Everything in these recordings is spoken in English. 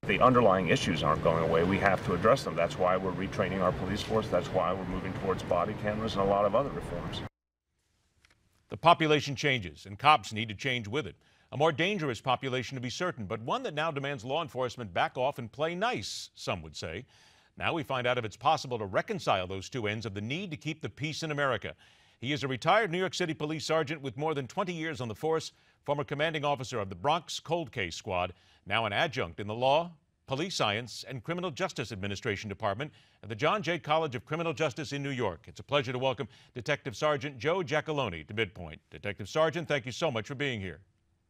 The underlying issues aren't going away. We have to address them. That's why we're retraining our police force. That's why we're moving towards body cameras and a lot of other reforms. The population changes, and cops need to change with it. A more dangerous population, to be certain, but one that now demands law enforcement back off and play nice, some would say. Now we find out if it's possible to reconcile those two ends of the need to keep the peace in America. He is a retired New York City police sergeant with more than 20 years on the force, former commanding officer of the Bronx Cold Case Squad, now an adjunct in the Law, Police Science, and Criminal Justice Administration Department at the John Jay College of Criminal Justice in New York. It's a pleasure to welcome Detective Sergeant Joe Giacalone to MidPoint. Detective Sergeant, thank you so much for being here.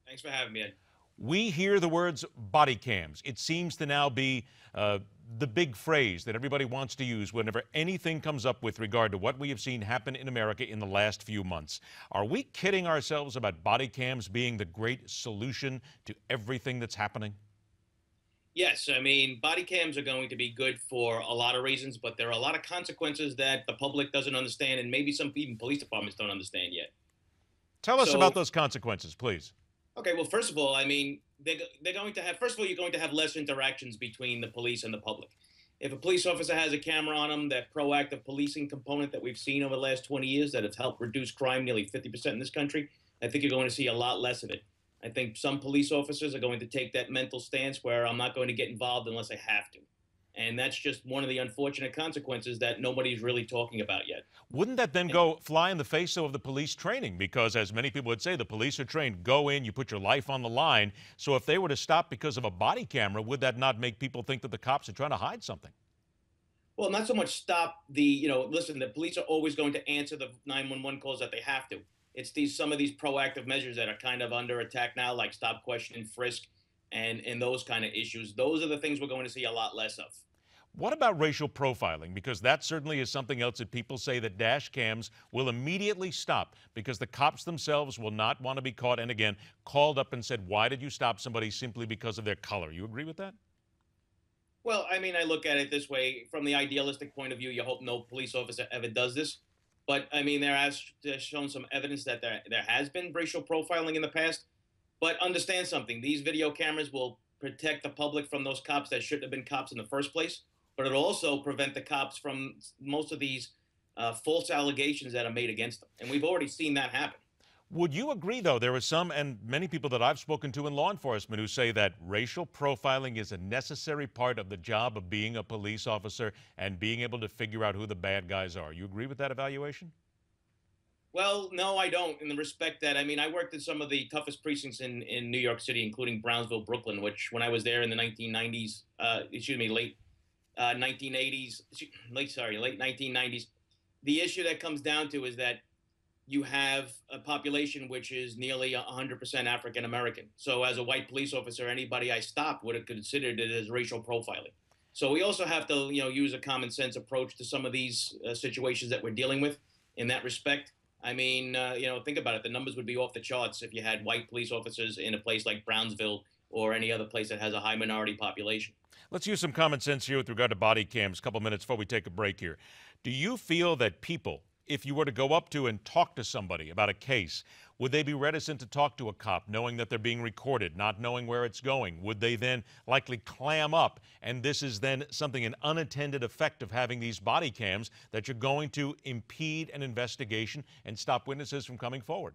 Thanks for having me, Ed. We hear the words body cams. It seems to now be the big phrase that everybody wants to use whenever anything comes up with regard to what we have seen happen in America in the last few months. Are we kidding ourselves about body cams being the great solution to everything that's happening? Yes, I mean, body cams are going to be good for a lot of reasons, but there are a lot of consequences that the public doesn't understand, and maybe some even police departments don't understand yet. Tell us about those consequences, please. Okay, well, first of all, I mean, they're going to have, first of all, you're going to have less interactions between the police and the public. If a police officer has a camera on them, that proactive policing component that we've seen over the last 20 years that have helped reduce crime nearly 50% in this country, I think you're going to see a lot less of it. I think some police officers are going to take that mental stance where I'm not going to get involved unless I have to. And that's just one of the unfortunate consequences that nobody's really talking about yet. Wouldn't that then go fly in the face, though, of the police training? Because as many people would say, the police are trained, go in, you put your life on the line. So if they were to stop because of a body camera, would that not make people think that the cops are trying to hide something? Well, not so much stop the, listen, the police are always going to answer the 911 calls that they have to. It's some of these proactive measures that are kind of under attack now, like stop, question, and frisk, and those kind of issues. Those are the things we're going to see a lot less of. What about racial profiling? Because that certainly is something else that people say that dash cams will immediately stop because the cops themselves will not want to be caught and, again, called up and said, why did you stop somebody simply because of their color? You agree with that? Well, I mean, I look at it this way. From the idealistic point of view, you hope no police officer ever does this. But, I mean, there's shown some evidence that there has been racial profiling in the past. But understand something. These video cameras will protect the public from those cops that shouldn't have been cops in the first place. But it'll also prevent the cops from most of these false allegations that are made against them. And we've already seen that happen. Would you agree, though, there are some and many people that I've spoken to in law enforcement who say that racial profiling is a necessary part of the job of being a police officer and being able to figure out who the bad guys are? You agree with that evaluation? Well, no, I don't, in the respect that, I mean, I worked in some of the toughest precincts in New York City, including Brownsville, Brooklyn, which when I was there in the 1990s, late 1980s, late 1990s, the issue that comes down to is that you have a population which is nearly 100% African American. So as a white police officer, anybody I stopped would have considered it as racial profiling. So we also have to, use a common sense approach to some of these situations that we're dealing with in that respect. I mean, think about it. The numbers would be off the charts if you had white police officers in a place like Brownsville or any other place that has a high minority population. Let's use some common sense here with regard to body cams. A couple minutes before we take a break here. Do you feel that people, if you were to go up to and talk to somebody about a case, would they be reticent to talk to a cop knowing that they're being recorded, not knowing where it's going? Would they then likely clam up? And this is then something, an unintended effect of having these body cams, that you're going to impede an investigation and stop witnesses from coming forward?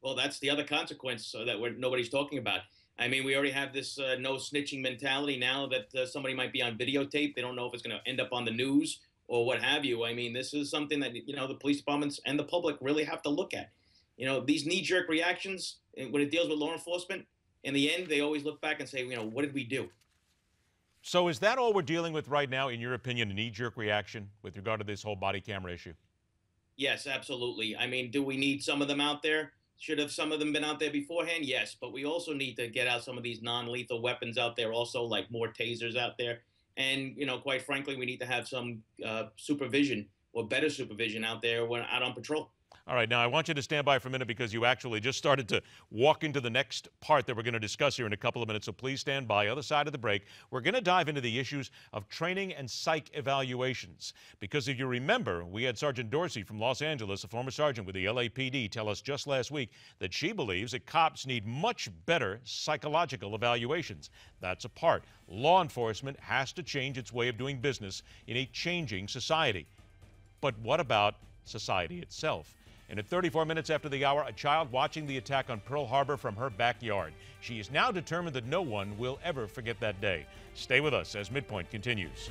Well, that's the other consequence that nobody's talking about. I mean, we already have this no snitching mentality now that somebody might be on videotape. They don't know if it's going to end up on the news or what have you. I mean, this is something that, the police departments and the public really have to look at. These knee-jerk reactions, when it deals with law enforcement, in the end, they always look back and say, what did we do? So is that all we're dealing with right now, in your opinion, a knee-jerk reaction with regard to this whole body camera issue? Yes, absolutely. I mean, do we need some of them out there? Should have some of them been out there beforehand? Yes, but we also need to get out some of these non-lethal weapons out there also, like more tasers out there. And, quite frankly, we need to have some supervision or better supervision out there when out on patrol. All right, now I want you to stand by for a minute because you actually just started to walk into the next part that we're going to discuss here in a couple of minutes, so please stand by. Other side of the break, we're going to dive into the issues of training and psych evaluations. Because if you remember, we had Sergeant Dorsey from Los Angeles, a former sergeant with the LAPD, tell us just last week that she believes that cops need much better psychological evaluations. That's a part. Law enforcement has to change its way of doing business in a changing society. But what about society itself? And at 34 minutes after the hour, a child watching the attack on Pearl Harbor from her backyard. She is now determined that no one will ever forget that day. Stay with us as MidPoint continues.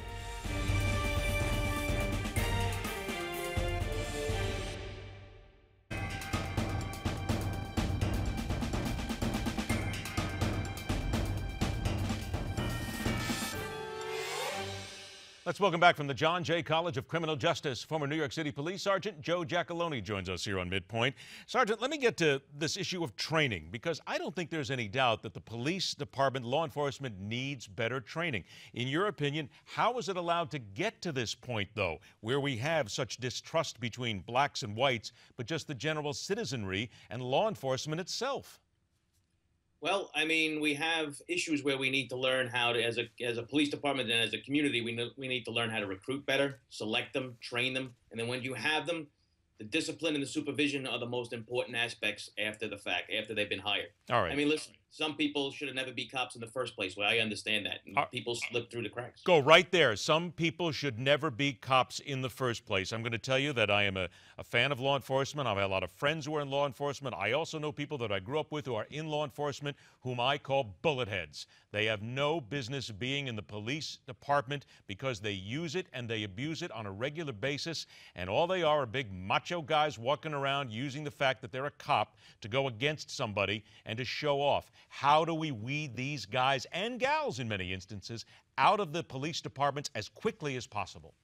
Let's welcome back from the John Jay College of Criminal Justice, former New York City Police Sergeant Joe Giacalone joins us here on MidPoint. Sergeant, let me get to this issue of training, because I don't think there's any doubt that the police department, law enforcement, needs better training. In your opinion, how is it allowed to get to this point, though, where we have such distrust between blacks and whites, but just the general citizenry and law enforcement itself? Well, I mean, we have issues where we need to learn how to, as a police department and as a community, we need to learn how to recruit better, select them, train them, and then when you have them, the discipline and the supervision are the most important aspects after the fact, after they've been hired. All right. I mean, listen, some people should have never be cops in the first place. Well, I understand that. And people slip through the cracks. Go right there. Some people should never be cops in the first place. I'm going to tell you that I am a fan of law enforcement. I've had a lot of friends who are in law enforcement. I also know people that I grew up with who are in law enforcement whom I call bullet heads. They have no business being in the police department because they use it and they abuse it on a regular basis. And all they are big macho guys walking around using the fact that they're a cop to go against somebody and to show off. How do we weed these guys and gals, in many instances, out of the police departments as quickly as possible?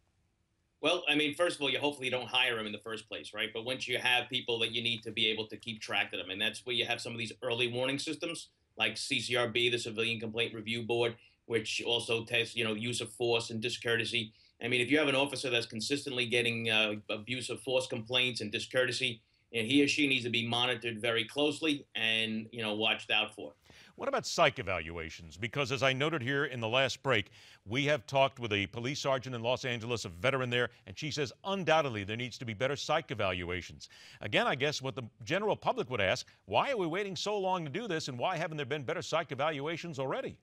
Well, I mean, first of all, you hopefully don't hire them in the first place, right? But once you have people that you need to be able to keep track of them, and that's where you have some of these early warning systems like CCRB, the Civilian Complaint Review Board, which also tests, use of force and discourtesy. I mean, if you have an officer that's consistently getting abuse of force complaints and discourtesy, and he or she needs to be monitored very closely and, watched out for. What about psych evaluations? Because as I noted here in the last break, we have talked with a police sergeant in Los Angeles, a veteran there, and she says undoubtedly there needs to be better psych evaluations. Again, I guess what the general public would ask, why are we waiting so long to do this, and why haven't there been better psych evaluations already?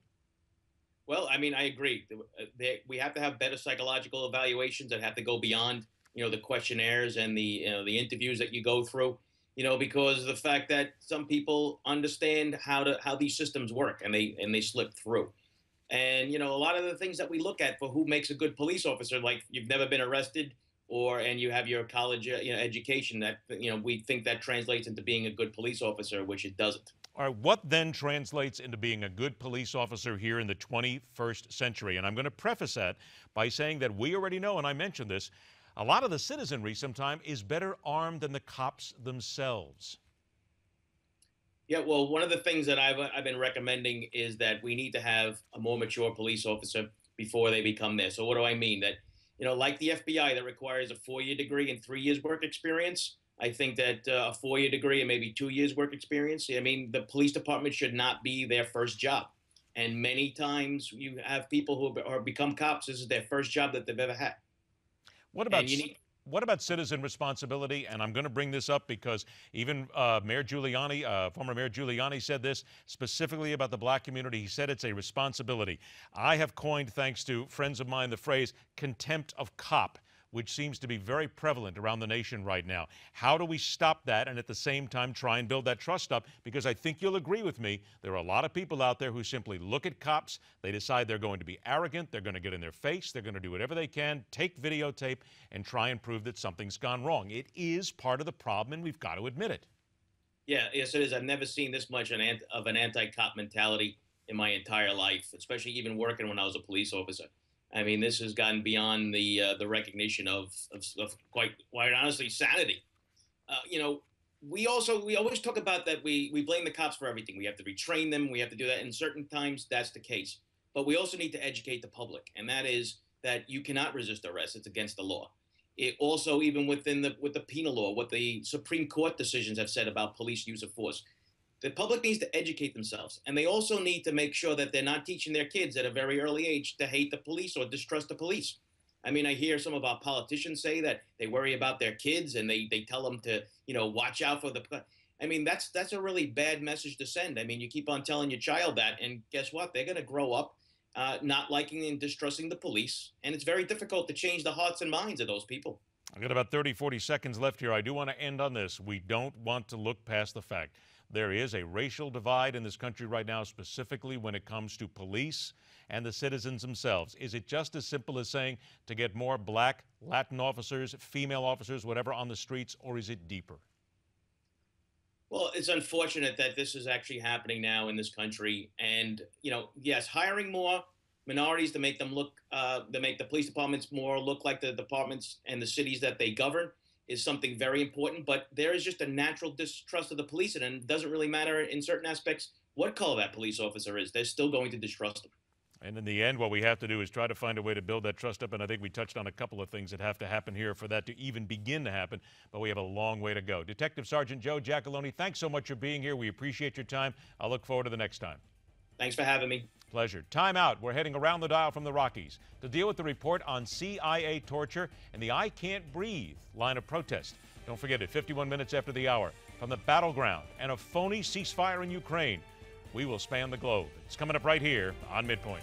Well, I mean, I agree. We have to have better psychological evaluations that have to go beyond, the questionnaires and the interviews that you go through. Because of the fact that some people understand how these systems work and they slip through. And, a lot of the things that we look at for who makes a good police officer, like you've never been arrested and you have your college education, that, we think that translates into being a good police officer, which it doesn't. All right, what then translates into being a good police officer here in the 21st century? And I'm going to preface that by saying that we already know, and I mentioned this, a lot of the citizenry sometimes is better armed than the cops themselves. Yeah, well, one of the things that I've been recommending is that we need to have a more mature police officer before they become there. So what do I mean? That, like the FBI that requires a 4-year degree and 3 years work experience, I think that a 4-year degree and maybe 2 years work experience, I mean, the police department should not be their first job. And many times you have people who are become cops, this is their first job that they've ever had. What about citizen responsibility? And I'm going to bring this up because even Mayor Giuliani, former Mayor Giuliani said this specifically about the black community. He said it's a responsibility. I have coined, thanks to friends of mine, the phrase contempt of cop, which seems to be very prevalent around the nation right now. How do we stop that and at the same time try and build that trust up? Because I think you'll agree with me, there are a lot of people out there who simply look at cops, they decide they're going to be arrogant, they're going to get in their face, they're going to do whatever they can, take videotape, and try and prove that something's gone wrong. It is part of the problem, and we've got to admit it. Yeah, yes, it is. I've never seen this much of an anti-cop mentality in my entire life, especially even working when I was a police officer. I mean, this has gotten beyond the recognition of quite honestly sanity. We always talk about that we blame the cops for everything. We have to retrain them. We have to do that. And certain times that's the case. But we also need to educate the public, and that is that you cannot resist arrest. It's against the law. It also, even within with the penal law, what the Supreme Court decisions have said about police use of force. The public needs to educate themselves, and they also need to make sure that they're not teaching their kids at a very early age to hate the police or distrust the police. I mean, I hear some of our politicians say that they worry about their kids and they tell them to, watch out for the. I mean, that's a really bad message to send. I mean, you keep on telling your child that, and guess what? They're going to grow up not liking and distrusting the police, and it's very difficult to change the hearts and minds of those people. I've got about 30, 40 seconds left here. I do want to end on this. We don't want to look past the fact there is a racial divide in this country right now, specifically when it comes to police and the citizens themselves. Is it just as simple as saying to get more black, Latin officers, female officers, whatever, on the streets, or is it deeper? Well, it's unfortunate that this is actually happening now in this country. And, yes, hiring more minorities to make them look, to make the police departments more look like the departments and the cities that they govern is something very important. But there is just a natural distrust of the police, and it doesn't really matter in certain aspects what color that police officer is. They're still going to distrust them. And in the end, what we have to do is try to find a way to build that trust up. And I think we touched on a couple of things that have to happen here for that to even begin to happen. But we have a long way to go. Detective Sergeant Joe Giacalone, thanks so much for being here. We appreciate your time. I'll look forward to the next time. Thanks for having me. Pleasure. Time out. We're heading around the dial from the Rockies to deal with the report on CIA torture and the I Can't Breathe line of protest. Don't forget it, 51 minutes after the hour, from the battleground and a phony ceasefire in Ukraine. We will span the globe. It's coming up right here on MidPoint.